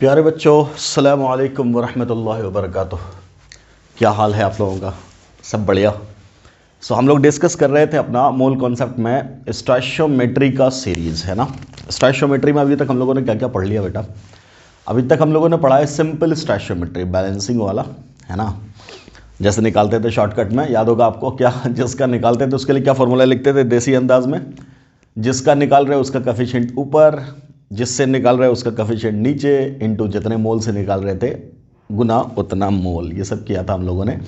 प्यारे बच्चों, अस्सलामु अलैकुम वरहमतुल्लाहि वबरकातुह। क्या हाल है आप लोगों का? सब बढ़िया। हम लोग डिस्कस कर रहे थे अपना मूल कॉन्सेप्ट में स्टोइशियोमेट्री का सीरीज़ है ना। स्टोइशियोमेट्री में अभी तक हम लोगों ने क्या क्या पढ़ लिया बेटा? अभी तक हम लोगों ने पढ़ा है सिंपल स्टोइशियोमेट्री, बैलेंसिंग वाला, है ना। जैसे निकालते थे शॉर्टकट में, याद होगा आपको क्या? जिसका निकालते थे उसके लिए क्या फॉर्मूला लिखते थे देसी अंदाज में? जिसका निकाल रहे उसका कोफिशिएंट ऊपर, जिससे निकाल रहे उसका कोफिशिएंट नीचे, इनटू जितने मोल से निकाल रहे थे गुना उतना मोल। ये सब किया था हम लोगों ने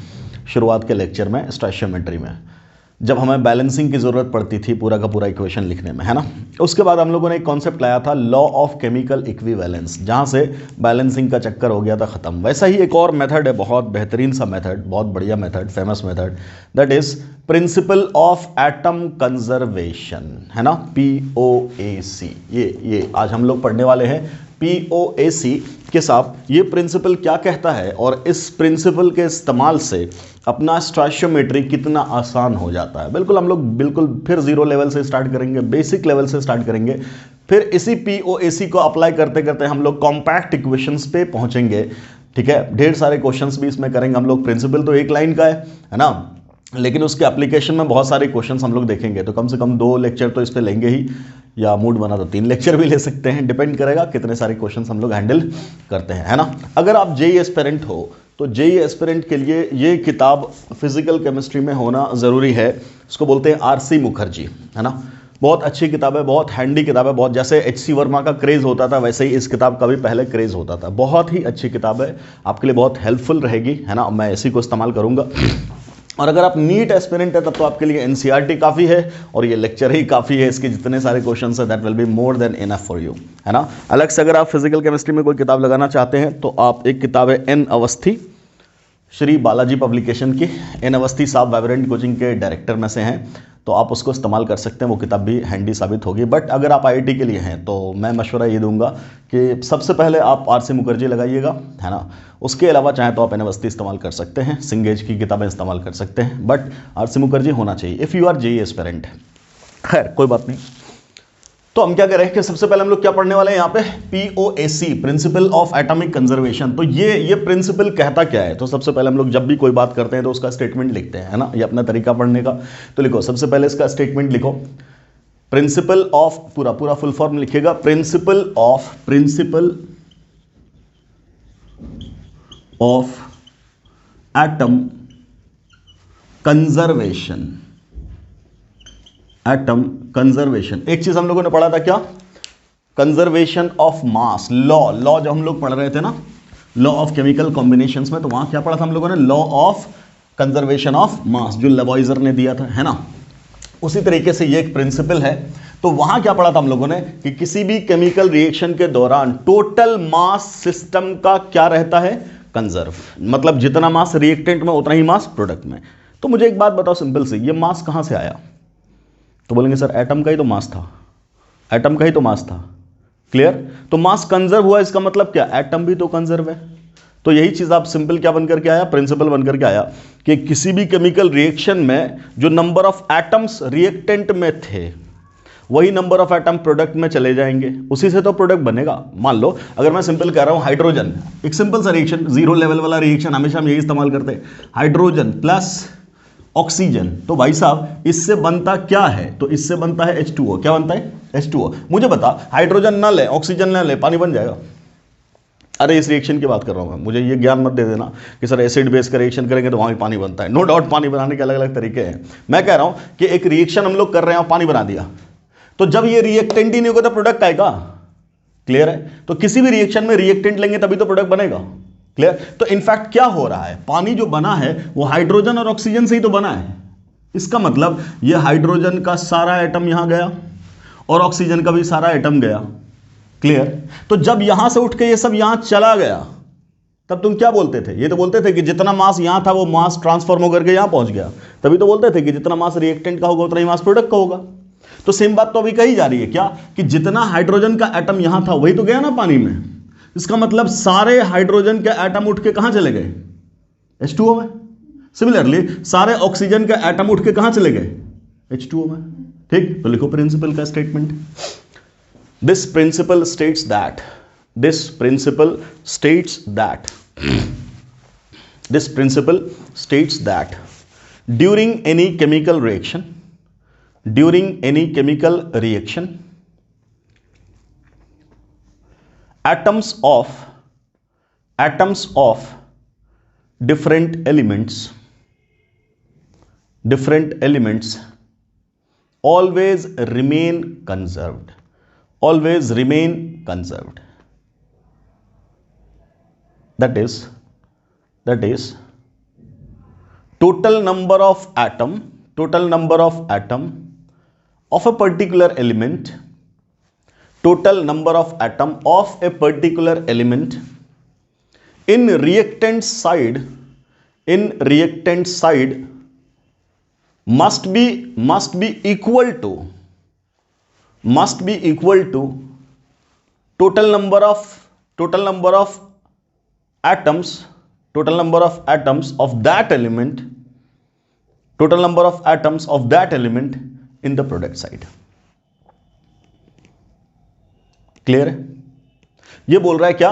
शुरुआत के लेक्चर में स्टोइशियोमेट्री में, जब हमें बैलेंसिंग की ज़रूरत पड़ती थी पूरा का पूरा इक्वेशन लिखने में, है ना। उसके बाद हम लोगों ने एक कॉन्सेप्ट लाया था लॉ ऑफ केमिकल इक्विवेलेंस, जहाँ से बैलेंसिंग का चक्कर हो गया था ख़त्म। वैसा ही एक और मेथड है, बहुत बेहतरीन सा मेथड, बहुत बढ़िया method, famous method, that is principle of atom conservation, है ना, POAC। ये आज हम लोग पढ़ने वाले हैं POAC के साथ। ये प्रिंसिपल क्या कहता है और इस प्रिंसिपल के इस्तेमाल से अपना स्टोइशियोमेट्री कितना आसान हो जाता है। बिल्कुल हम लोग बिल्कुल फिर जीरो लेवल से स्टार्ट करेंगे, बेसिक लेवल से स्टार्ट करेंगे, फिर इसी POAC को अप्लाई करते करते हम लोग कॉम्पैक्ट इक्वेशंस पे पहुंचेंगे। ठीक है, ढेर सारे क्वेश्चंस भी इसमें करेंगे हम लोग। प्रिंसिपल तो एक लाइन का है ना, लेकिन उसके एप्लीकेशन में बहुत सारे क्वेश्चंस हम लोग देखेंगे। तो कम से कम 2 लेक्चर तो इस पे लेंगे ही, या मूड बना तो 3 लेक्चर भी ले सकते हैं, डिपेंड करेगा कितने सारे क्वेश्चंस हम लोग हैंडल करते हैं, है ना। अगर आप JEE एस्पिरेंट हो तो JEE एस्पिरेंट के लिए ये किताब फिजिकल केमिस्ट्री में होना ज़रूरी है। इसको बोलते हैं RC मुखर्जी, है ना। बहुत अच्छी किताब है, बहुत हैंडी किताब है। बहुत जैसे HC वर्मा का क्रेज़ होता था वैसे ही इस किताब का भी पहले क्रेज़ होता था। बहुत ही अच्छी किताब है, आपके लिए बहुत हेल्पफुल रहेगी, है ना। मैं इसी को इस्तेमाल करूँगा। और अगर आप नीट एस्पिरेंट है तब तो आपके लिए NCERT काफ़ी है और ये लेक्चर ही काफ़ी है। इसके जितने सारे क्वेश्चन है that will be more than enough for you, है ना। अलग से अगर आप फिजिकल केमिस्ट्री में कोई किताब लगाना चाहते हैं तो आप एक किताब है N अवस्थी, श्री बालाजी पब्लिकेशन की। N अवस्थी साहब वाइब्रेंट कोचिंग के डायरेक्टर में से हैं, तो आप उसको इस्तेमाल कर सकते हैं। वो किताब भी हैंडी साबित होगी। बट अगर आप IIT के लिए हैं तो मैं मशवरा ये दूंगा कि सबसे पहले आप RC मुखर्जी लगाइएगा, है ना। उसके अलावा चाहे तो आप N अवस्थी इस्तेमाल कर सकते हैं, सिंगेज की किताबें इस्तेमाल कर सकते हैं, बट RC मुखर्जी होना चाहिए if you are JEE aspirant. खैर कोई बात नहीं। तो हम क्या करें कि सबसे पहले हम लोग क्या पढ़ने वाले हैं यहाँ पे? POAC, principal of atomic conservation. तो ये प्रिंसिपल कहता क्या है? तो सबसे पहले हम लोग जब भी कोई बात करते हैं तो उसका स्टेटमेंट लिखते हैं, है ना। ये अपना तरीका पढ़ने का। तो लिखो, सबसे पहले इसका स्टेटमेंट लिखो। प्रिंसिपल ऑफ, पूरा फुल फॉर्म लिखिएगा, principle of atom conservation. Atom conservation, एक चीज हम लोगों ने पढ़ा था क्या? कंजर्वेशन ऑफ मास, लॉ जब हम लोग पढ़ रहे थे ना, लॉ ऑफ केमिकल कॉम्बिनेशंस में, तो वहां क्या पढ़ा था हम लोगों ने? Law of conservation of mass, जो लेवॉइजर ने दिया था, है ना। उसी तरीके से ये एक प्रिंसिपल है। तो वहां क्या पढ़ा था हम लोगों ने कि किसी भी केमिकल रिएक्शन के दौरान टोटल मास सिस्टम का क्या रहता है? कंजर्व। मतलब जितना मास रिएक्टेंट में उतना ही मास प्रोडक्ट में। तो मुझे एक बात बताओ सिंपल सी, ये मास कहां से आया? तो बोलेंगे सर एटम का ही तो मास था, एटम का ही तो मास था। क्लियर? तो मास कंजर्व हुआ, इसका मतलब क्या? एटम भी तो कंजर्व है। तो यही चीज आप सिंपल क्या बनकर के आया? प्रिंसिपल बनकर के आया कि किसी भी केमिकल रिएक्शन में जो नंबर ऑफ एटम्स रिएक्टेंट में थे वही नंबर ऑफ एटम प्रोडक्ट में चले जाएंगे, उसी से तो प्रोडक्ट बनेगा। मान लो अगर मैं सिंपल कह रहा हूं हाइड्रोजन, एक सिंपल सा रिएक्शन, जीरो लेवल वाला रिएक्शन, हमेशा हम यही इस्तेमाल करते हैं, हाइड्रोजन प्लस ऑक्सीजन। तो भाई साहब इससे बनता क्या है? तो इससे बनता है H2O। क्या बनता है? H2O। मुझे बता, हाइड्रोजन ना ले, ऑक्सीजन ना ले, पानी बन जाएगा? अरे इस रिएक्शन की बात कर रहा हूं मैं, मुझे ये ज्ञान मत दे देना कि सर एसिड बेस का रिएक्शन करेंगे तो वहां भी पानी बनता है। नो डाउट पानी बनाने के अलग अलग तरीके हैं। मैं कह रहा हूं कि एक रिएक्शन हम लोग कर रहे हैं और पानी बना दिया, तो जब ये रिएक्टेंट ही नहीं होगा तो प्रोडक्ट आएगा। क्लियर है? तो किसी भी रिएक्शन में रिएक्टेंट लेंगे तभी तो प्रोडक्ट बनेगा। क्लियर? तो इनफैक्ट क्या हो रहा है, पानी जो बना है वो हाइड्रोजन और ऑक्सीजन से ही तो बना है। इसका मतलब ये हाइड्रोजन का सारा एटम यहां गया और ऑक्सीजन का भी सारा एटम गया। क्लियर? तो जब यहां से उठ के ये सब यहां चला गया तब तुम क्या बोलते थे? ये तो बोलते थे कि जितना मास यहां था वो मास ट्रांसफॉर्म होकर के यहां पहुंच गया। तभी तो बोलते थे कि जितना मास रिएक्टेंट का होगा उतना ही मास प्रोडक्ट का होगा। तो सेम बात तो अभी कही जा रही है क्या, कि जितना हाइड्रोजन का एटम यहां था वही तो गया ना पानी में। इसका मतलब सारे हाइड्रोजन के एटम उठ के कहां चले गए? H2O में। सिमिलरली सारे ऑक्सीजन के एटम उठ के कहां चले गए? H2O में। ठीक, तो लिखो प्रिंसिपल का statement. This principle states that This principle states that during any chemical reaction, atoms of different elements always remain conserved. That is total number of atom of a particular element, in reactant side must be equal to total number of atoms of that element in the product side. Clear है? ये बोल रहा है क्या?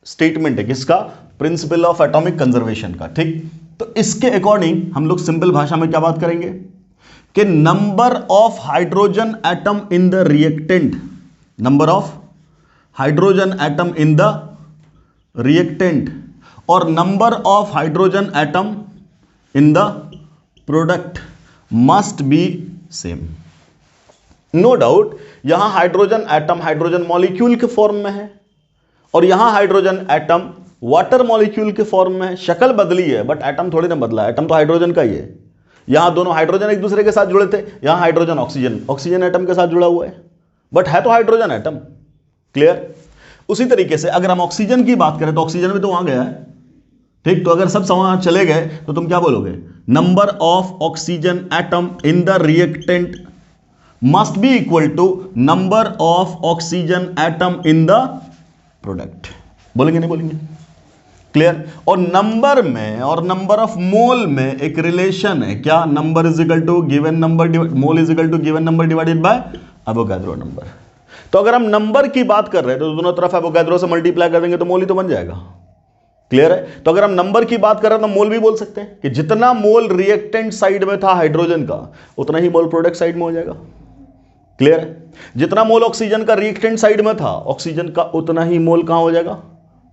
Statement है किसका? Principal of atomic conservation का. ठीक, तो इसके अकॉर्डिंग हम लोग सिंपल भाषा में क्या बात करेंगे कि number of hydrogen atom in the reactant, और number of hydrogen atom in the product must be same. No doubt यहां हाइड्रोजन मॉलिक्यूल के फॉर्म में है और यहां हाइड्रोजन एटम वाटर मॉलिक्यूल के फॉर्म में है. शक्ल बदली है बट एटम थोड़ी ना बदला है. एटम तो हाइड्रोजन का ही है. यहां दोनों हाइड्रोजन एक दूसरे के साथ जुड़े थे, यहां हाइड्रोजन ऑक्सीजन एटम के साथ जुड़ा हुआ है, बट है तो हाइड्रोजन एटम. क्लियर? उसी तरीके से अगर हम ऑक्सीजन की बात करें तो ऑक्सीजन भी तो वहां गया है. ठीक, तो अगर सब वहां चले गए तो तुम क्या बोलोगे? Number of oxygen atom in the reactant must be equal to number of oxygen atom in the product. बोलेंगे नहीं बोलेंगे? क्लियर? और नंबर में और नंबर ऑफ मोल में एक रिलेशन है. क्या? Number is equal to given number, mole is equal to given number divided by Avogadro number. तो अगर हम नंबर की बात कर रहे हैं तो दोनों तरफ एवोगाड्रो से मल्टीप्लाई कर देंगे तो मोल ही तो बन जाएगा. क्लियर है? तो अगर हम नंबर की बात कर रहे हैं तो मोल भी बोल सकते हैं कि जितना मोल रिएक्टेंट साइड में था हाइड्रोजन का उतना ही मोल प्रोडक्ट साइड में हो जाएगा. क्लियर है? जितना मोल ऑक्सीजन का रिएक्टेंट साइड में था ऑक्सीजन का उतना ही मोल कहां हो जाएगा?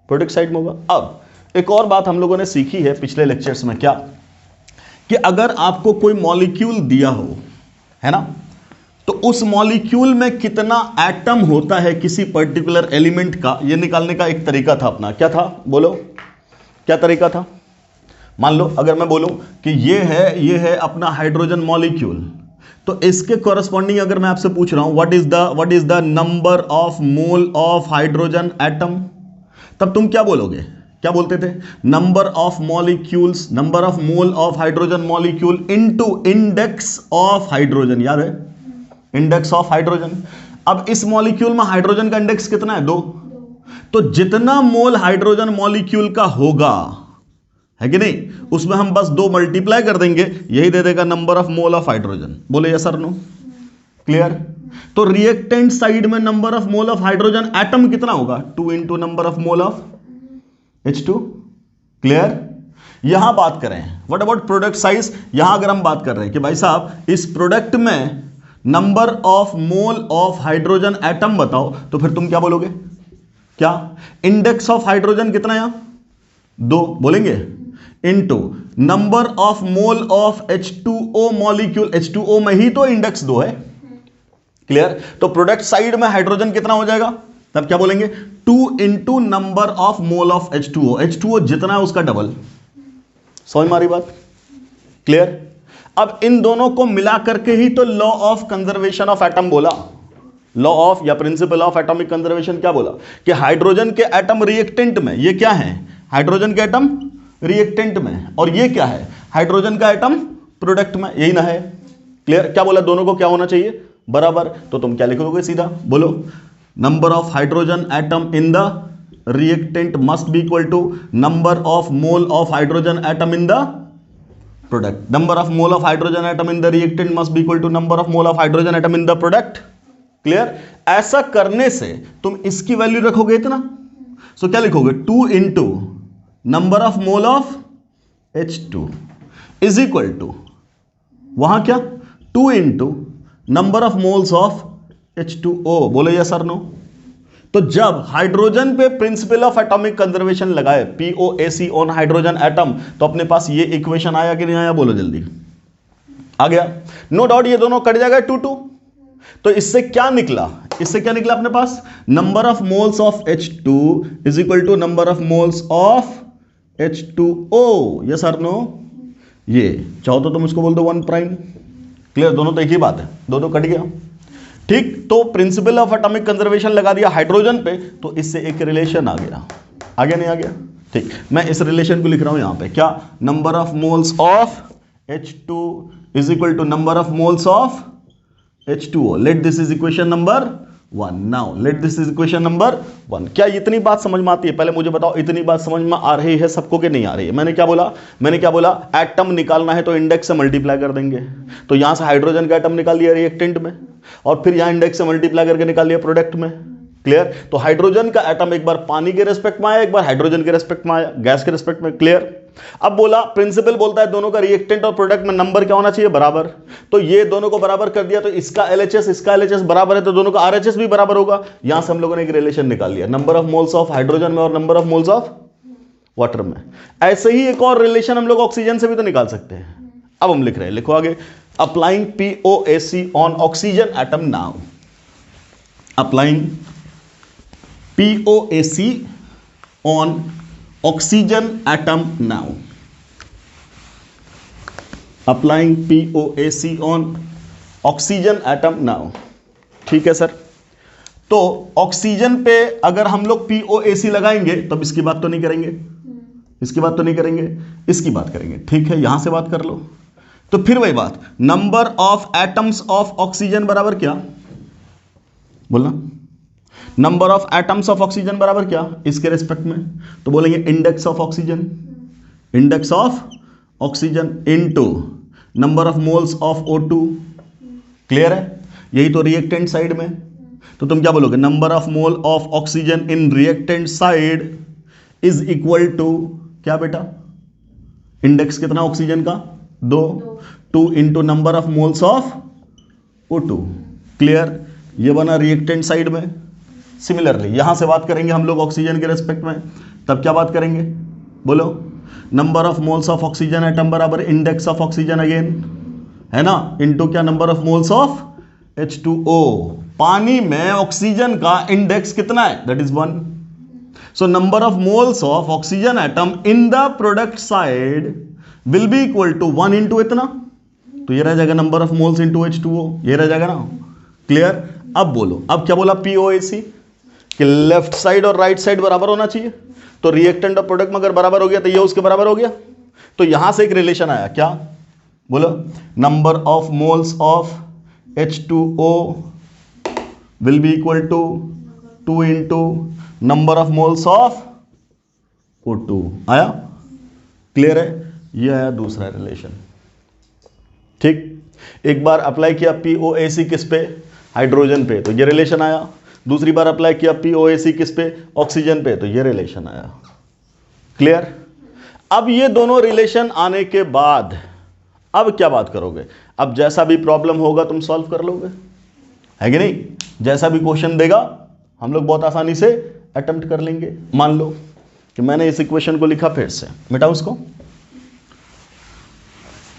प्रोडक्ट साइड में होगा. अब एक और बात हम लोगों ने सीखी है पिछले लेक्चर्स में, क्या कि अगर आपको कोई मॉलिक्यूल दिया हो, है ना, तो उस मॉलिक्यूल में कितना एटम होता है किसी पर्टिकुलर एलिमेंट का, यह निकालने का एक तरीका था अपना. क्या था? बोलो, क्या तरीका था? मान लो अगर मैं बोलूं कि ये है अपना हाइड्रोजन मॉलिक्यूल, तो इसके कॉरेस्पॉन्डिंग अगर मैं आपसे पूछ रहा हूं what is the number of mole of hydrogen atom, तब तुम क्या बोलोगे? क्या बोलते थे? Number of molecules, number of mole of hydrogen molecule into index of hydrogen. याद है? Index of hydrogen. अब इस मॉलिक्यूल में हाइड्रोजन का इंडेक्स कितना है? 2. तो जितना मोल हाइड्रोजन मॉलिक्यूल का होगा, है कि नहीं, उसमें हम बस 2 मल्टीप्लाई कर देंगे, यही दे देगा number of mole of hydrogen. बोले यस सर नो? क्लियर? तो रिएक्टेंट साइड में number of mole of hydrogen atom कितना होगा? 2 into number of mole of H2. Clear? यहां बात करें व्हाट अबाउट प्रोडक्ट साइज. यहां अगर हम बात कर रहे हैं कि भाई साहब इस प्रोडक्ट में number of mole of hydrogen atom बताओ, तो फिर तुम क्या बोलोगे? क्या? इंडेक्स ऑफ हाइड्रोजन कितना है यहां? 2 बोलेंगे into number of mole of H2O molecule. H2O में ही तो इंडेक्स 2 है. क्लियर? तो प्रोडक्ट साइड में हाइड्रोजन कितना हो जाएगा? तब क्या बोलेंगे? 2 into number of mole of H2O. H2O जितना है उसका डबल. समझ में आ रही बात? क्लियर? अब इन दोनों को मिला करके ही तो law of conservation of atom बोला. लॉ ऑफ या प्रिंसिपल ऑफ एटॉमिक कंजर्वेशन क्या बोला कि हाइड्रोजन के एटम रिएक्टेंट में, ये क्या है? हाइड्रोजन के एटम रिएक्टेंट में, और ये क्या है? हाइड्रोजन का एटम प्रोडक्ट में. यही ना है? क्लियर? क्या बोला? दोनों को क्या होना चाहिए? बराबर. तो तुम क्या लिखोगे सीधा? बोलो, number of hydrogen atom in the reactant must be equal to number of mole of hydrogen atom in the product. Number of mole of hydrogen atom in the reactant must be equal to number of mole of hydrogen atom in the product. Clear? ऐसा करने से तुम इसकी value रखोगे इतना, सो क्या लिखोगे, 2 into number of mole of H2 is equal to, वहां क्या, 2 into number of moles of H2O। बोले यस सर नो। तो जब हाइड्रोजन पे प्रिंसिपल ऑफ एटॉमिक कंजर्वेशन लगाए, POAC ऑन हाइड्रोजन एटम, तो अपने पास ये इक्वेशन आया कि नहीं आया, बोलो जल्दी। आ गया, नो डाउट ये दोनों कट जाएगा 2 तो इससे क्या निकला, इससे क्या निकला अपने पास, number of moles of H2 is equal to number of moles of H2O। ये सर नो, ये चाहो तो तुम इसको बोल दो 1 प्राइम। क्लियर, दोनों तो एक ही बात है, दोनों कट गया। ठीक, तो प्रिंसिपल ऑफ एटॉमिक कंजर्वेशन लगा दिया हाइड्रोजन पे, तो इससे एक रिलेशन आ गया नहीं आ गया। ठीक, मैं इस रिलेशन को लिख रहा हूं यहां पे, क्या, number of moles of H2 is equal to number of moles of H2O। Let this is equation number 1। Now let this is equation number 1। क्या इतनी बात समझ में आती है, पहले मुझे बताओ, इतनी बात समझ में आ रही है सबको कि नहीं आ रही है। मैंने क्या बोला, एटम निकालना है तो इंडेक्स से मल्टीप्लाई कर देंगे। तो यहां से हाइड्रोजन का एटम निकाल लिया रिएक्टेंट में, और फिर यहां इंडेक्स से मल्टीप्लाई करके निकाल लिया प्रोडक्ट में। क्लियर, तो हाइड्रोजन का एटम एक बार पानी के रेस्पेक्ट में आया, एक बार हाइड्रोजन के रेस्पेक्ट में आया, गैस के रेस्पेक्ट में। क्लियर, अब बोला प्रिंसिपल बोलता है दोनों का रिएक्टेंट और प्रोडक्ट में नंबर क्या होना चाहिए, बराबर। तो ये दोनों को बराबर कर दिया, तो इसका LHS बराबर है, तो दोनों का RHS भी बराबर होगा। यहां से हम लोगों ने एक रिलेशन निकाल लिया, number of moles of hydrogen में और number of moles of water में। ऐसे ही एक और रिलेशन हम लोग ऑक्सीजन से भी तो निकाल सकते हैं। अब हम लिख रहे हैं, लिखो आगे, applying POAC on oxygen atom now. Applying POAC on oxygen atom now. Applying POAC on oxygen atom now. ठीक है सर, तो ऑक्सीजन पे अगर हम लोग POAC लगाएंगे तब इसकी बात तो नहीं करेंगे, इसकी बात तो नहीं करेंगे, इसकी बात करेंगे। ठीक है, यहां से बात कर लो। तो फिर वही बात, number of atoms of oxygen बराबर क्या, बोलना, number of atoms of oxygen बराबर क्या, इसके रेस्पेक्ट में तो बोलेंगे index of oxygen, index of oxygen into number of moles of O2। Clear है, यही तो रिएक्टेंट साइड में। तो तुम क्या बोलोगे, number of mole of oxygen in reactant side is equal to क्या बेटा, इंडेक्स कितना ऑक्सीजन का, 2 into number of moles of O2। Clear, ये बना रिएक्टेंट साइड में। सिमिलरली यहां से बात करेंगे हम लोग ऑक्सीजन के रेस्पेक्ट में, तब क्या बात करेंगे, बोलो, number of moles of oxygen atom बराबर इंडेक्स ऑफ ऑक्सीजन अगेन, है ना, इनटू क्या, number of moles of H2O। पानी में ऑक्सीजन का इंडेक्स कितना है, that is 1। So number of moles of oxygen atom in the product side will be equal to 1 into इतना, तो ये रह जाएगा number of moles into H2O, ये रह जाएगा ना। क्लियर, अब बोलो, अब क्या बोला POAC कि लेफ्ट साइड और राइट साइड बराबर होना चाहिए, तो रिएक्टेंट और प्रोडक्ट में अगर बराबर हो गया तो ये उसके बराबर हो गया। तो यहां से एक रिलेशन आया, क्या, बोलो, number of moles of H2O will be equal to 2 into number of moles of O2। आया, क्लियर है, ये आया दूसरा रिलेशन। ठीक, एक बार अप्लाई किया POAC किस पे, हाइड्रोजन पे, तो ये रिलेशन आया। दूसरी बार अप्लाई किया POAC किस पे, ऑक्सीजन पे, तो ये रिलेशन आया। क्लियर, अब ये दोनों रिलेशन आने के बाद अब क्या बात करोगे, अब जैसा भी प्रॉब्लम होगा तुम सॉल्व कर लोगे, है कि नहीं, जैसा भी क्वेश्चन देगा हम लोग बहुत आसानी से अटेम्प्ट कर लेंगे। मान लो कि मैंने इस इक्वेशन को लिखा, फिर से मिटाओ उसको,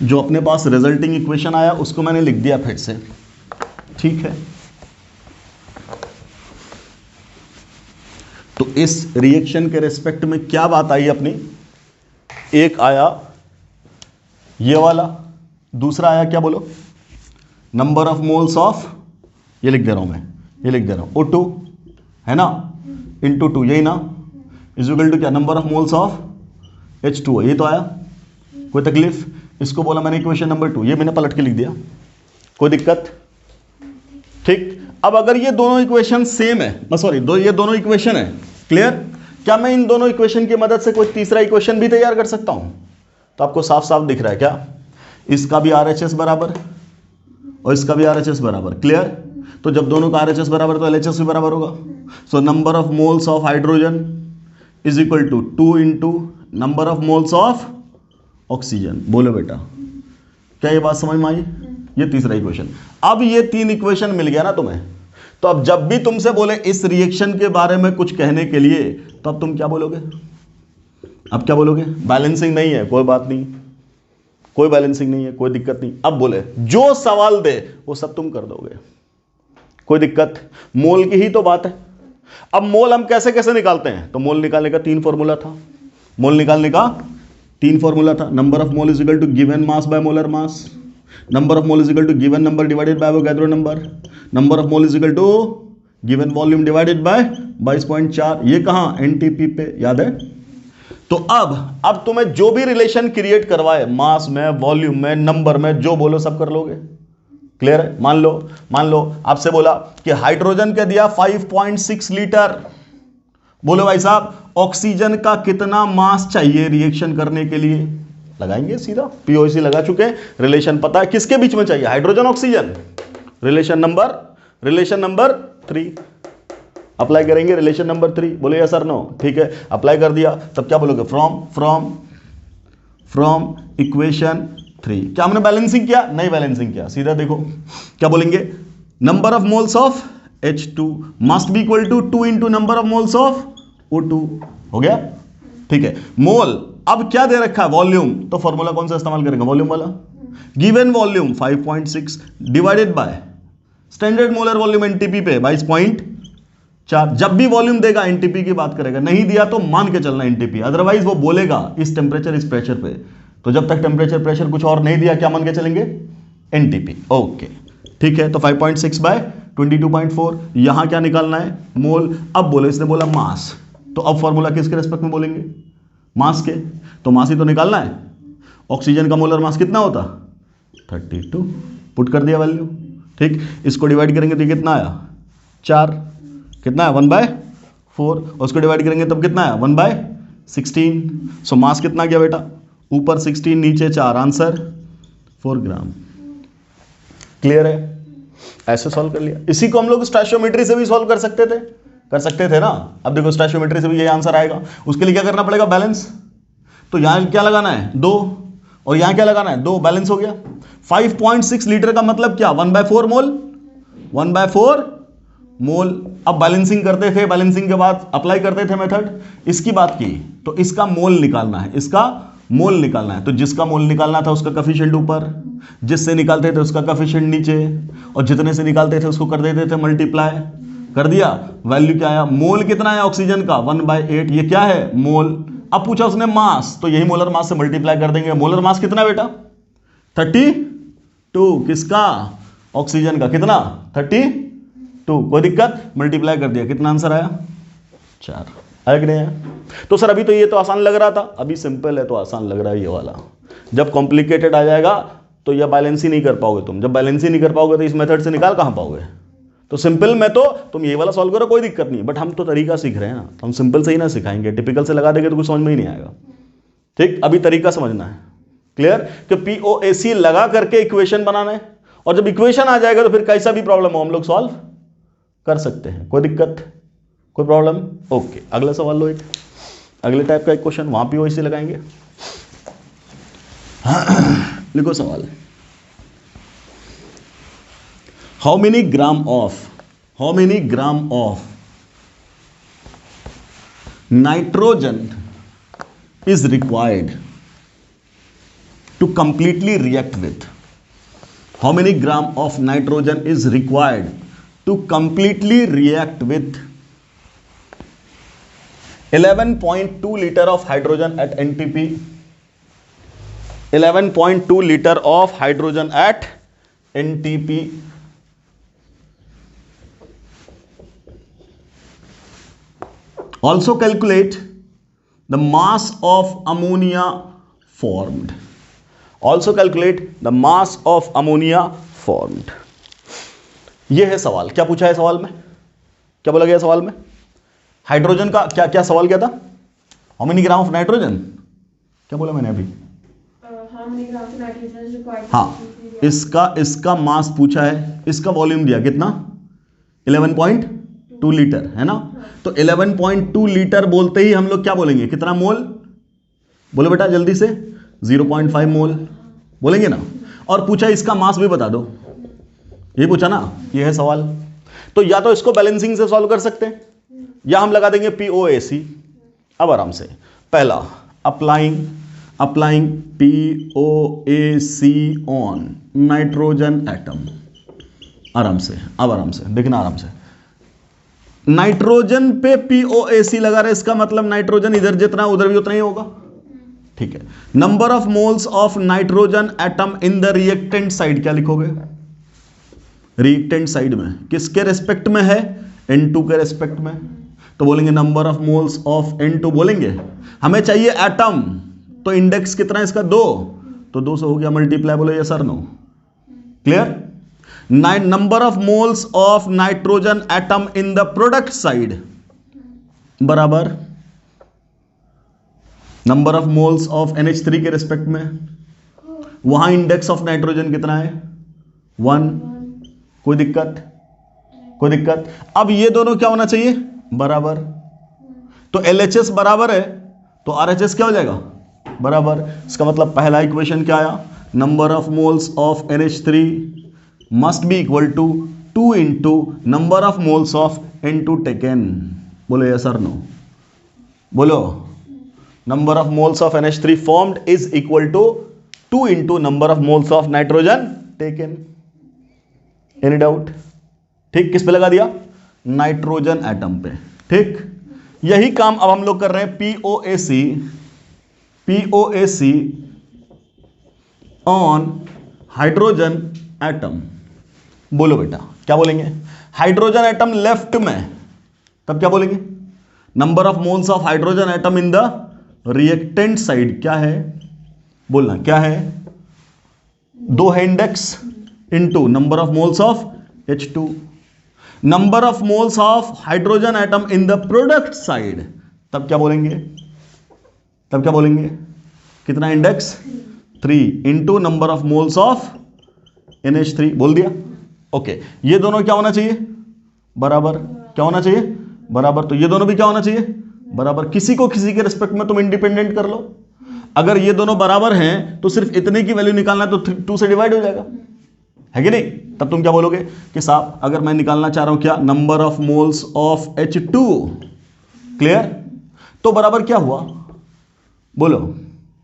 जो अपने पास रिजल्टिंग इक्वेशन आया उसको मैंने लिख दिया फिर से। ठीक है, तो इस रिएक्शन के रेस्पेक्ट में क्या बात आई अपनी, एक आया ये वाला, दूसरा आया क्या, बोलो, नंबर ऑफ मोल्स ऑफ, ये लिख दे रहा हूं मैं, ये लिख दे रहा हूं O2, है ना, इंटू 2, यही ना, इज इक्वल टू क्या, number of moles of H2O। ये तो आया, कोई तकलीफ, इसको बोला मैंने इक्वेशन नंबर 2, ये मैंने पलट के लिख दिया, कोई दिक्कत। ठीक, अब अगर ये दोनों इक्वेशन सेम है, सॉरी ये दोनों इक्वेशन है, क्लियर, क्या मैं इन दोनों इक्वेशन की मदद से कोई तीसरा इक्वेशन भी तैयार कर सकता हूं, तो आपको साफ साफ दिख रहा है क्या, इसका भी RHS बराबर और इसका भी RHS बराबर। क्लियर, तो जब दोनों का RHS बराबर तो LHS भी बराबर होगा। So number of moles of hydrogen is equal to 2 into number of moles of oxygen. बोलो बेटा, क्या ये बात समझ में आई? ये तीसरा इक्वेशन। अब ये 3 इक्वेशन मिल गया ना तुम्हें, तो अब जब भी तुमसे बोले इस रिएक्शन के बारे में कुछ कहने के लिए, तो अब तुम क्या बोलोगे? अब क्या बोलोगे? बैलेंसिंग नहीं है, कोई बात नहीं, कोई बैलेंसिंग नहीं है, कोई दिक्कत नहीं। अब बोले जो सवाल दे वो सब तुम कर दोगे, कोई दिक्कत? मोल की ही तो बात है। अब मोल हम कैसे कैसे निकालते हैं? तो मोल निकालने का 3 फॉर्मूला था। मोल निकालने का 3 फॉर्मूला था। Number of mole is equal to given mass by molar mass, number of mole is equal to given number divided by Avogadro number, number of mole is equal to given volume divided by 22.4। ये कहां? NTP पे, याद है? तो अब तुम्हें जो भी रिलेशन क्रिएट करवाए, मास में, वॉल्यूम में, नंबर में, जो बोलो सब कर लोगे। क्लियर है? मान लो आपसे बोला कि हाइड्रोजन का दिया 5.6 लीटर। बोलो भाई साहब ऑक्सीजन का कितना मास चाहिए रिएक्शन करने के लिए? लगाएंगे सीधा, पीओसी लगा चुके हैं, रिलेशन पता है किसके बीच में चाहिए, hydrogen oxygen. Relation number 3 apply करेंगे, रिलेशन नंबर 3। बोलो यस सर नो? ठीक है, अप्लाई कर दिया। तब क्या बोलोगे? From equation 3। क्या हमने बैलेंसिंग किया? नहीं बैलेंसिंग किया। सीधा देखो क्या बोलेंगे, number of moles of H2 must be equal to 2 into number of moles of O2। हो गया? ठीक है। मोल अब क्या दे रखा है? वॉल्यूम। तो फॉर्मूला कौन सा इस्तेमाल करेंगे? वॉल्यूम वाला। Given volume 5.6 divided by standard molar volume NTP पे 22.4। जब भी वॉल्यूम देगा एनटीपी की बात करेगा, नहीं दिया तो मान के चलना एनटीपी, अदरवाइज वो बोलेगा इस टेम्परेचर इस प्रेशर पे। तो जब तक टेम्परेचर प्रेशर कुछ और नहीं दिया, क्या मान के चलेंगे? एनटीपी। ओके ठीक है। तो 5.6 बाय 22.4, यहां क्या निकालना है? मोल। अब बोले, इसने बोला मास, तो अब फॉर्मूला किसके रेस्पेक्ट में बोलेंगे? मास के। तो मास ही तो निकालना है। ऑक्सीजन का मोलर मास कितना होता? 32। पुट कर दिया वैल्यू। ठीक, इसको डिवाइड करेंगे तो कितना आया? 4। कितना है? 1/4। उसको डिवाइड करेंगे तब कितना है? 1/16। सो मास कितना गया बेटा? ऊपर 16 नीचे 4, आंसर 4 ग्राम। क्लियर है? ऐसे सॉल्व कर लिया। इसी को हम लोग स्टोइचियोमेट्री से भी सॉल्व कर सकते थे ना। अब देखो स्टोइचियोमेट्री से भी यही आंसर आएगा। उसके लिए क्या करना पड़ेगा? बैलेंस। तो यहां क्या लगाना है? 2, और यहां क्या लगाना है? 2। बैलेंस हो गया। 5.6 लीटर का मतलब क्या? 1/4 मोल। 1/4 मोल। अब बैलेंसिंग करते थे, बैलेंसिंग के बाद अप्लाई करते थे मेथड। इसकी बात की तो इसका मोल निकालना है, इसका मोल निकालना है। तो जिसका मोल निकालना था उसका कोएफिशिएंट ऊपर, जिससे निकालते थे उसका कोएफिशिएंट नीचे, और जितने से निकालते थे उसको कर देते थे मल्टीप्लाई। कर दिया। वैल्यू क्या आया? मोल कितना है ऑक्सीजन का? 1/8। ये क्या है? मोल। अब पूछा उसने मास, तो यही मोलर मास से मल्टीप्लाई कर देंगे। मोलर मास कितना बेटा? 32। किसका? ऑक्सीजन का। कितना? 32। कोई दिक्कत? मल्टीप्लाई कर दिया, कितना आंसर आया? 4। आया कि नहीं आया? तो सर अभी तो ये तो आसान लग रहा था, अभी सिंपल है तो आसान लग रहा है ये वाला। जब कॉम्प्लिकेटेड आ जाएगा तो यह बैलेंस ही नहीं कर पाओगे तुम। जब बैलेंस ही नहीं कर पाओगे तो इस मेथड से निकाल कहां पाओगे? तो सिंपल में तो तुम ये वाला सॉल्व करो, कोई दिक्कत नहीं। बट हम तो तरीका सीख रहे हैं ना, हम सिंपल से ही ना सिखाएंगे। टिपिकल से लगा देंगे तो कुछ समझ में ही नहीं आएगा। ठीक, अभी तरीका समझना है। क्लियर? कि पीओएसी लगा करके इक्वेशन बनाना है, और जब इक्वेशन आ जाएगा तो फिर कैसा भी प्रॉब्लम हो हम लोग सॉल्व कर सकते हैं। कोई दिक्कत? कोई प्रॉब्लम? ओके, अगला सवाल लो। एक अगले टाइप का एक क्वेश्चन, वहां पीओएसी लगाएंगे। लिखो सवाल। How many gram of nitrogen is required to completely react with? How many gram of nitrogen is required to completely react with 11.2 liter of hydrogen at NTP? 11.2 liter of hydrogen at NTP. Also calculate the mass of ammonia formed. Also calculate the mass of ammonia formed. यह है सवाल। क्या पूछा है सवाल में? क्या बोला गया सवाल में? हाइड्रोजन का क्या क्या सवाल क्या था? How many gram of nitrogen? क्या बोला मैंने अभी? हाँ, इसका मास पूछा है, इसका वॉल्यूम दिया कितना? 11.2 2 लीटर है ना। तो 11.2 लीटर बोलते ही हम लोग क्या बोलेंगे, कितना मोल, बोलो बेटा जल्दी से, 0.5 मोल बोलेंगे ना। और पूछा इसका मास भी बता दो, ये पूछा ना, ये है सवाल। तो या तो इसको बैलेंसिंग से सॉल्व कर सकते हैं या हम लगा देंगे POAC। अब आराम से पहला applying POAC on nitrogen atom. आराम से, अब आराम से देखना, आराम से, नाइट्रोजन पे POAC लगा रहे, इसका मतलब नाइट्रोजन इधर जितना उधर भी उतना ही होगा, ठीक है। Number of moles of nitrogen atom in the reactant side, क्या लिखोगे, रिएक्टेंट साइड में किसके रेस्पेक्ट में है, N2 के रेस्पेक्ट में, तो बोलेंगे number of moles of N2 बोलेंगे। हमें चाहिए एटम, तो इंडेक्स कितना है इसका, 2, तो 2 से हो गया मल्टीप्लाई, बोलो यस और no, clear. Number of moles of nitrogen atom in the product side बराबर number of moles of NH3 के रेस्पेक्ट में, वहां इंडेक्स ऑफ नाइट्रोजन कितना है, 1, कोई दिक्कत, कोई दिक्कत। अब ये दोनों क्या होना चाहिए, बराबर, तो LHS बराबर है तो RHS क्या हो जाएगा, बराबर। इसका मतलब पहला इक्वेशन क्या आया, number of moles of NH3 must be equal to 2 into number of moles of N2 taken, बोलो यस और नो, बोलो number of moles of NH3 formed is equal to 2 into number of moles of nitrogen taken. Any doubt, ठीक, किस पे लगा दिया, nitrogen atom पे, ठीक। यही काम अब हम लोग कर रहे हैं POAC ऑन हाइड्रोजन एटम। बोलो बेटा क्या बोलेंगे, हाइड्रोजन एटम लेफ्ट में, तब क्या बोलेंगे, number of moles of hydrogen atom in the reactant side क्या है, बोलना क्या है, 2 है index into number of moles of H2, number of moles of hydrogen atom in the product side, तब क्या बोलेंगे, तब क्या बोलेंगे, कितना index, 3 into number of moles of NH3, बोल दिया, ओके। ये दोनों क्या होना चाहिए, बराबर, क्या होना चाहिए, बराबर, तो ये दोनों भी क्या होना चाहिए, बराबर। किसी को किसी के रिस्पेक्ट में तुम इंडिपेंडेंट कर लो, अगर ये दोनों बराबर हैं तो सिर्फ इतने की वैल्यू निकालना, तो 2 से डिवाइड हो जाएगा, है कि नहीं। तब तुम क्या बोलोगे कि साहब अगर मैं निकालना चाह रहा हूं क्या, number of moles of H2, clear, तो बराबर क्या हुआ, बोलो,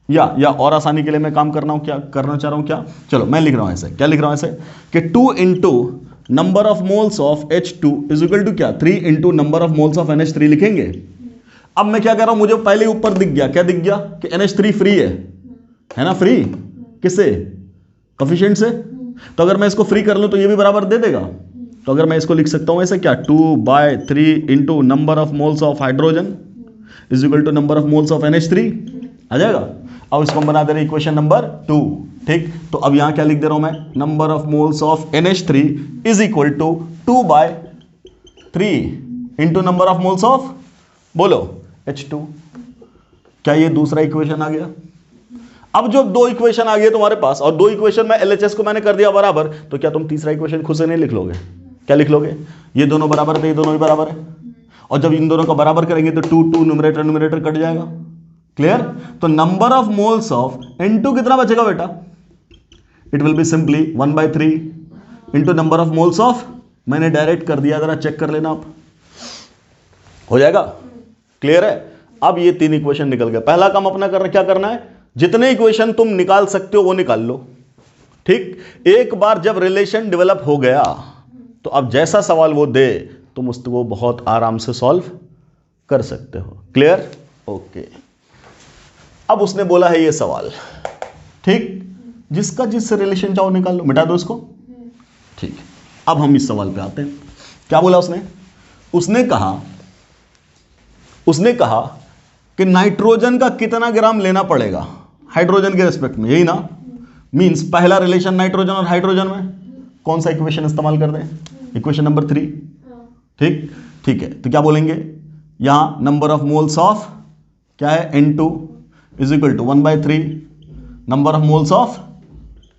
या और आसानी के लिए मैं काम करना हूं, क्या करना चाह रहा हूं, क्या, चलो मैं लिख रहा हूं ऐसे, क्या लिख रहा हूं ऐसे कि 2 into number of moles of H2 is equal to क्या, 3 into number of moles of NH3 लिखेंगे। अब मैं क्या कर रहा हूं, मुझे पहले ऊपर दिख गया, क्या दिख गया कि NH3 फ्री है ना, फ्री किससे, कोफिशिएंट से, तो अगर मैं इसको फ्री कर लूं तो ये भी बराबर दे देगा। तो अगर मैं इसको लिख सकता हूं ऐसे क्या, 2/3 into number of moles of hydrogen is equal to number of moles of NH3 आ जाएगा। अब इसको हम बना दे रहे इक्वेशन नंबर 2, ठीक। तो अब यहां क्या लिख दे रहा हूं मैं, number of moles of NH3 is equal to 2/3 into number of moles of, बोलो H2। क्या ये दूसरा इक्वेशन आ गया। अब जो 2 इक्वेशन आ गए तुम्हारे पास, और 2 इक्वेशन में LHS को मैंने कर दिया बराबर, तो क्या तुम तीसरा इक्वेशन खुद से नहीं लिख लोगे, क्या लिख लोगे, ये दोनों बराबर थे, ये दोनों भी बराबर है, और जब इन दोनों को बराबर करेंगे तो 2 न्यूमरेटर कट जाएगा, क्लियर। तो number of moles of N2 कितना बचेगा बेटा, it will be simply 1/3 into number of moles of, मैंने डायरेक्ट कर दिया, जरा चेक कर लेना आप, हो जाएगा, क्लियर है। अब ये 3 इक्वेशन निकल गए। पहला काम अपना क्या करना है, जितने इक्वेशन तुम निकाल सकते हो वो निकाल लो, ठीक। एक बार जब रिलेशन डेवलप हो गया तो अब जैसा सवाल वो दे तुम उसको बहुत आराम से सॉल्व कर सकते हो, क्लियर, ओके। अब उसने बोला है ये सवाल, ठीक, जिसका जिससे रिलेशन चाहो निकाल लो, मिटा दो इसको, ठीक। अब हम इस सवाल पे आते हैं, क्या बोला उसने, उसने कहा कि नाइट्रोजन का कितना ग्राम लेना पड़ेगा हाइड्रोजन के रेस्पेक्ट में, यही ना, मींस पहला रिलेशन नाइट्रोजन और हाइड्रोजन में कौन सा इक्वेशन इस्तेमाल कर दें, इक्वेशन नंबर 3, ठीक, ठीक है। तो क्या बोलेंगे, यहां नंबर ऑफ मोल्स ऑफ क्या है, N2 is equal to 1/3 number of moles of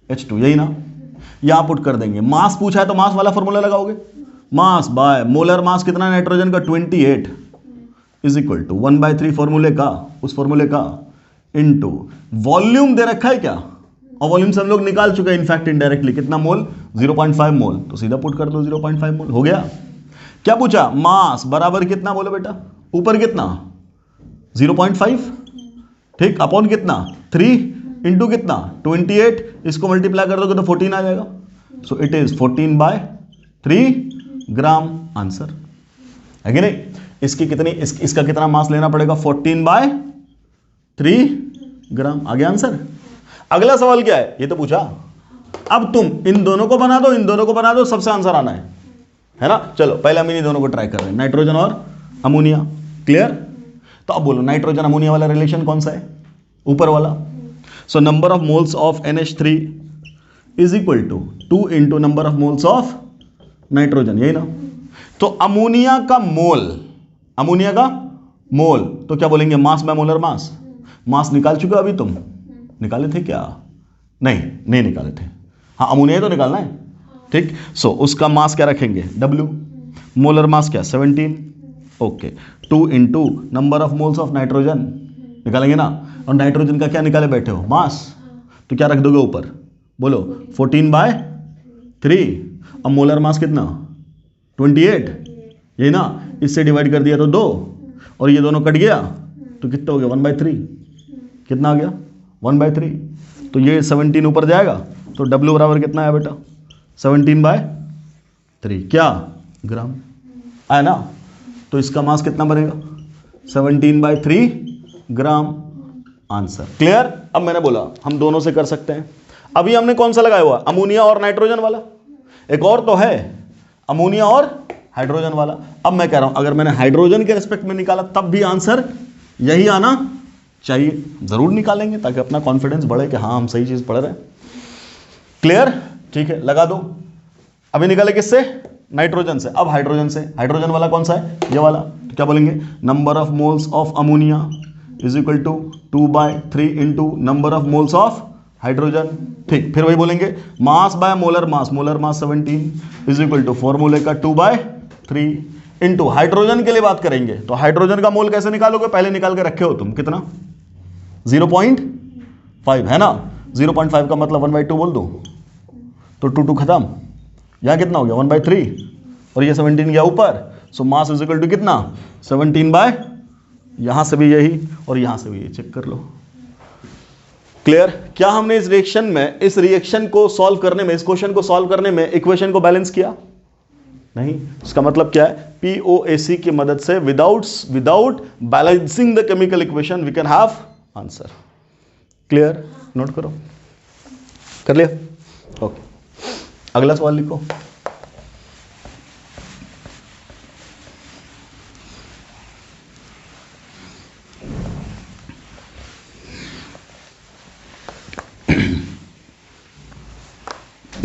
H2, यही ना, यहां पुट कर देंगे। मास पूछा है तो मास वाला फॉर्मूला लगाओगे, मास बाय मोलर मास कितना नाइट्रोजन का 28 इज इक्वल टू 1/3 फॉर्मूले का, उस फॉर्मूले का इनटू वॉल्यूम दे रखा है क्या, और वॉल्यूम से हम लोग निकाल चुके हैं इनफैक्ट इनडायरेक्टली, कितना मोल 0.5 मोल, तो सीधा पुट कर दो 0.5 मोल हो गया। क्या पूछा, मास बराबर कितना बोलो बेटा, ऊपर कितना 0.5, ठीक, अपॉन कितना 3 इंटू कितना 28, इसको मल्टीप्लाई कर दोगे तो 14 आ जाएगा। So it is 14/3 gram answer है कि नहीं। इसकी कितनी इसका कितना मास लेना पड़ेगा 14/3 ग्राम। आ गया आंसर। अगला सवाल क्या है, ये तो पूछा, अब तुम इन दोनों को बना दो, इन दोनों को बना दो, सबसे आंसर आना है ना। चलो पहले हम इन दोनों को ट्राई कर रहे हैं, नाइट्रोजन और अमोनिया। क्लियर। तो अब बोलो नाइट्रोजन अमोनिया वाला रिलेशन कौन सा है, ऊपर वाला। So number of moles of NH3 is equal to 2 into number of moles of nitrogen, यही ना। तो अमोनिया का मोल तो क्या बोलेंगे, मास बाय मोलर मास। मास निकाल चुके हो अभी तुम, निकाले थे क्या, नहीं निकाले थे, हाँ अमोनिया तो निकालना है, ठीक। सो उसका मास क्या रखेंगे W, मोलर मास क्या 17, okay, 2 into number of moles of nitrogen निकालेंगे ना, और नाइट्रोजन का क्या निकाले बैठे हो, मास, तो क्या रख दोगे ऊपर, बोलो 14/3। अब मोलर मास कितना 28, यही ना, इससे डिवाइड कर दिया तो 2, और ये दोनों कट गया तो कितना हो गया 1/3, कितना आ गया 1/3। तो ये 17 ऊपर जाएगा तो W बराबर कितना है बेटा 17/3 क्या ग्राम आया ना। तो इसका मास कितना बनेगा 17/3 ग्राम आंसर। क्लियर। अब मैंने बोला हम दोनों से कर सकते हैं। अभी हमने कौन सा लगाया हुआ, अमोनिया और नाइट्रोजन वाला, एक और तो है अमोनिया और हाइड्रोजन वाला। अब मैं कह रहा हूं अगर मैंने हाइड्रोजन के रिस्पेक्ट में निकाला तब भी आंसर यही आना चाहिए, जरूर निकालेंगे ताकि अपना कॉन्फिडेंस बढ़े कि हाँ हम सही चीज पढ़ रहे हैं। क्लियर, ठीक है, लगा दो। अभी निकाले किससे, नाइट्रोजन से। अब हाइड्रोजन से, हाइड्रोजन वाला कौन सा है, ये वाला। तो क्या बोलेंगे, number of moles of ammonia is equal to 2/3 into number of moles of hydrogen. ठीक, फिर वही बोलेंगे mass by molar mass, molar mass 17 is equal to फॉर्मूले का 2/3 इंटू हाइड्रोजन के लिए बात करेंगे तो हाइड्रोजन का मोल कैसे निकालोगे, पहले निकाल के रखे हो तुम, कितना 0.5 है ना। 0.5 का मतलब 1/2 बोल दो तो 2 खत्म। यहां कितना हो गया 1/3 और ये 17 गया ऊपर। सो मास इज इक्वल टू कितना 17 यहां से भी यही और यहां से भी यही, चेक कर लो। क्लियर। क्या हमने इस रिएक्शन को सॉल्व करने में, इस क्वेश्चन को सॉल्व करने में इक्वेशन को बैलेंस किया नहीं। इसका मतलब क्या है, POAC की मदद से without balancing the chemical equation we can have answer. Clear, note करो, कर लिया, ओके। अगला सवाल लिखो।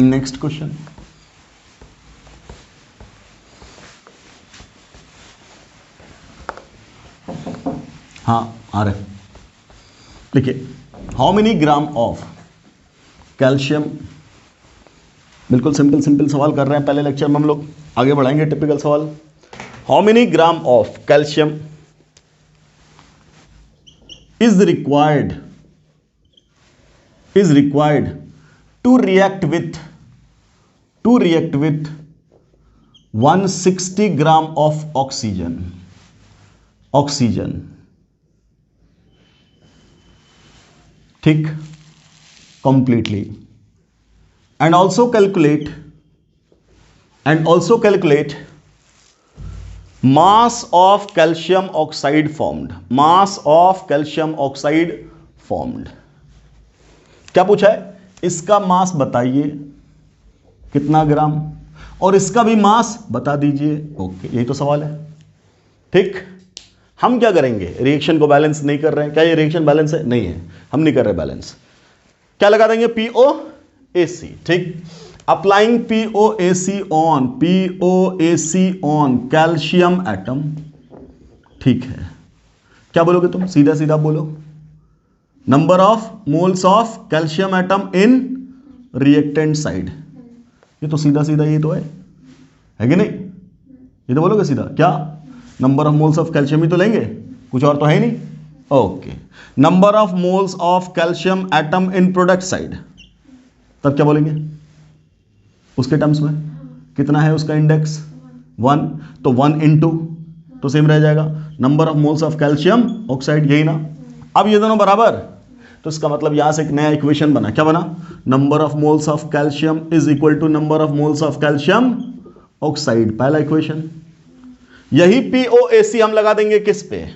नेक्स्ट क्वेश्चन, हाँ आ रहे, देखिए how many gram of calcium, बिल्कुल सिंपल सवाल कर रहे हैं। पहले लेक्चर में हम लोग आगे बढ़ाएंगे टिपिकल सवाल। How many gram of calcium is required to react with 160 gram of oxygen, ठीक, completely, and also calculate mass of calcium oxide formed। क्या पूछा है, इसका मास बताइए कितना ग्राम और इसका भी मास बता दीजिए। ओके, यही तो सवाल है, ठीक। हम क्या करेंगे, रिएक्शन को बैलेंस नहीं कर रहे हैं। क्या ये रिएक्शन बैलेंस है, नहीं है, हम नहीं कर रहे बैलेंस। क्या लगा देंगे, POAC, ठीक। Applying POAC on calcium atom, ठीक है। क्या बोलोगे तुम, सीधा बोलो, number of moles of calcium atom in reactant side. ये तो सीधा ये तो है कि नहीं। ये तो बोलोगे सीधा क्या, number of moles of calcium ही तो लेंगे, कुछ और तो है ही नहीं। Okay, number of moles of calcium atom in product side, तब क्या बोलेंगे उसके टर्म्स में, कितना है उसका इंडेक्स 1, तो 1 इंटू तो सेम रह जाएगा number of moles of calcium oxide, यही ना। अब ये दोनों बराबर, तो इसका मतलब यहां से एक नया इक्वेशन बना, क्या बना, number of moles of calcium is equal to number of moles of calcium oxide, पहला इक्वेशन। यही POAC हम लगा देंगे किस पे,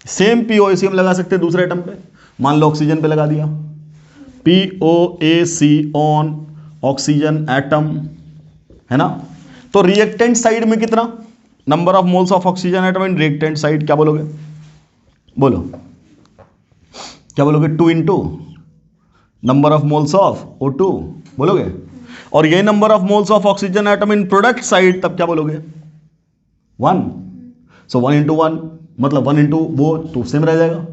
सेम POAC हम लगा सकते हैं दूसरे एटम पे, मान लो ऑक्सीजन पे लगा दिया, POAC ऑन ऑक्सीजन एटम, है ना। तो रिएक्टेंट साइड में कितना, number of moles of oxygen atom in reactant side, क्या बोलोगे, बोलो क्या बोलोगे, 2 into number of moles of O2 बोलोगे, और ये number of moles of oxygen atom in product side, तब क्या बोलोगे 1, सो 1 इंटू 1 मतलब 1 इंटू वो तो सेम रह जाएगा,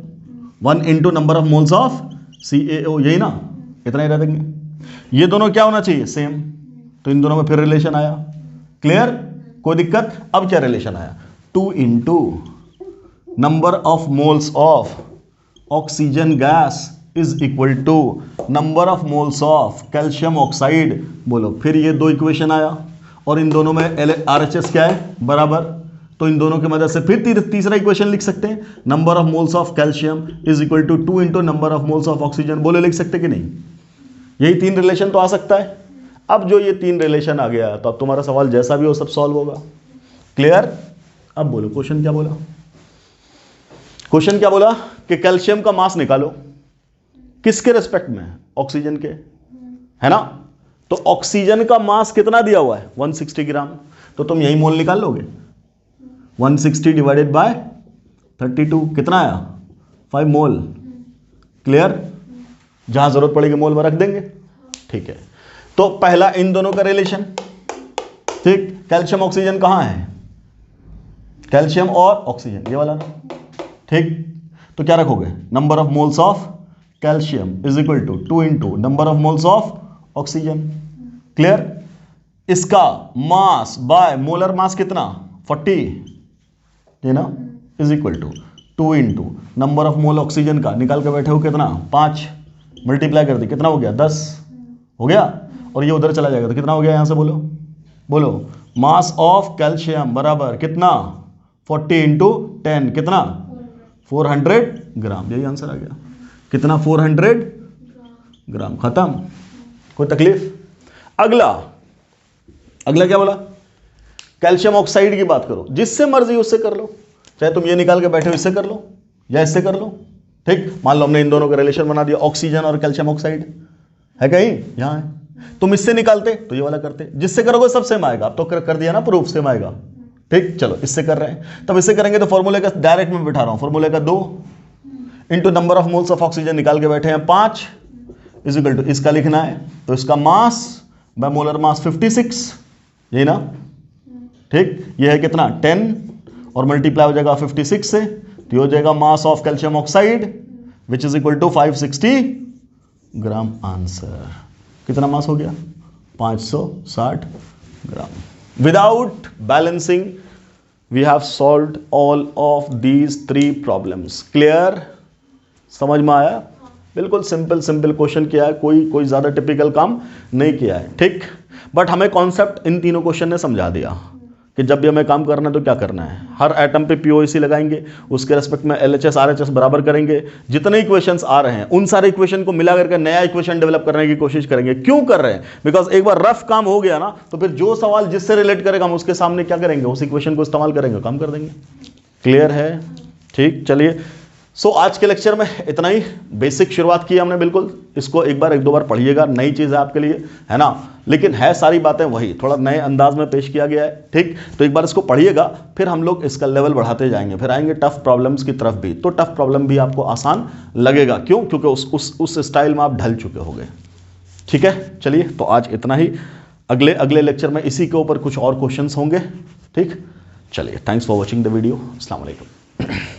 1 into number of moles of CaO, यही ना, इतना ही रह देंगे। ये दोनों क्या होना चाहिए सेम, तो इन दोनों में फिर रिलेशन आया, क्लियर, कोई दिक्कत। अब क्या रिलेशन आया, 2 into number of moles of oxygen gas is equal to number of moles of calcium oxide, बोलो फिर ये दो इक्वेशन आया, और इन दोनों में RHS क्या है बराबर, तो इन दोनों की मदद से फिर तीसरा इक्वेशन लिख सकते हैं, number of moles of calcium is equal to 2 into number of moles of oxygen, बोले लिख सकते कि नहीं, यही 3 रिलेशन तो आ सकता है। अब जो ये 3 रिलेशन आ गया तो अब तुम्हारा सवाल जैसा भी हो सब सॉल्व होगा, क्लियर। अब बोलो क्वेश्चन क्या बोला, क्वेश्चन क्या बोला कि कैल्शियम का मास निकालो, किसके रेस्पेक्ट में, ऑक्सीजन के, है ना। तो ऑक्सीजन का मास कितना दिया हुआ है 160 ग्राम, तो तुम यही मोल निकाल लोगे, 160 डिवाइडेड बाय 32 कितना आया 5 मोल, क्लियर, जहां जरूरत पड़ेगी मोल में रख देंगे, ठीक है। तो पहला इन दोनों का रिलेशन, ठीक, कैल्शियम ऑक्सीजन कहां है, कैल्शियम और ऑक्सीजन ये वाला ना, ठीक। तो क्या रखोगे, number of moles of calcium is equal to 2 into number of moles of oxygen, clear. इसका मास बाय मोलर मास कितना 40, ये ना, is equal to 2 into number of mole oxygen का, निकाल के बैठे हो कितना 5, मल्टीप्लाई कर दी कितना हो गया 10 हो गया, और ये उधर चला जाएगा तो कितना हो गया, यहां से बोलो, बोलो मास ऑफ कैल्शियम बराबर कितना 40 इंटू 10 कितना 400 ग्राम, यही आंसर आ गया, कितना 400 ग्राम, खत्म, कोई तकलीफ। अगला क्या बोला, कैल्शियम ऑक्साइड की बात करो, जिससे मर्जी उससे कर लो, चाहे तुम ये निकाल के बैठे हो इससे कर लो या इससे कर लो, ठीक। मान लो हमने इन दोनों का रिलेशन बना दिया, ऑक्सीजन और कैल्शियम ऑक्साइड है कहीं, यहां है, तुम इससे निकालते तो ये वाला करते, जिससे करोगे सब सेम आएगा, अब तो कर दिया ना प्रूफ सेम आएगा, ठीक। चलो इससे कर रहे हैं, तब इससे करेंगे तो फॉर्मूले का डायरेक्ट में बिठा रहा हूं, फॉर्मूले का 2 into number of moles of oxygen निकाल के बैठे हैं 5 इज इक्वल टू, इसका लिखना है तो इसका मास बाय मोलर मास 56, यही ना, ठीक। ये है कितना 10 और मल्टीप्लाई हो जाएगा 56 से, तो हो जाएगा mass of calcium oxide which is equal to 560 gram, answer कितना मास हो गया 560 gram. Without balancing we have solved all of these 3 problems, clear, समझ में आया, बिल्कुल सिंपल क्वेश्चन किया है, कोई ज्यादा टिपिकल काम नहीं किया है, ठीक। बट हमें कॉन्सेप्ट इन तीनों क्वेश्चन ने समझा दिया कि जब भी हमें काम करना है तो क्या करना है, हर एटम पे POAC लगाएंगे, उसके रेस्पेक्ट में LHS RHS बराबर करेंगे, जितने इक्वेशंस आ रहे हैं उन सारे इक्वेशन को मिला करके नया इक्वेशन डेवलप करने की कोशिश करेंगे। क्यों कर रहे हैं, बिकॉज एक बार रफ काम हो गया ना तो फिर जो सवाल जिससे रिलेट करेगा हम उसके सामने क्या करेंगे, उस इक्वेशन को इस्तेमाल करेंगे, काम कर देंगे, क्लियर है, ठीक। चलिए, सो आज के लेक्चर में इतना ही, बेसिक शुरुआत की हमने, बिल्कुल इसको एक दो बार पढ़िएगा, नई चीज़ है आपके लिए, है ना, लेकिन है सारी बातें वही, थोड़ा नए अंदाज में पेश किया गया है, ठीक। तो एक बार इसको पढ़िएगा, फिर हम लोग इसका लेवल बढ़ाते जाएंगे, फिर आएंगे टफ प्रॉब्लम्स की तरफ भी, तो टफ प्रॉब्लम भी आपको आसान लगेगा, क्यों, क्योंकि उस स्टाइल में आप ढल चुके होंगे, ठीक है। चलिए, तो आज इतना ही, अगले लेक्चर में इसी के ऊपर कुछ और क्वेश्चंस होंगे, ठीक। चलिए, thanks for watching the video, अस्सलाम वालेकुम।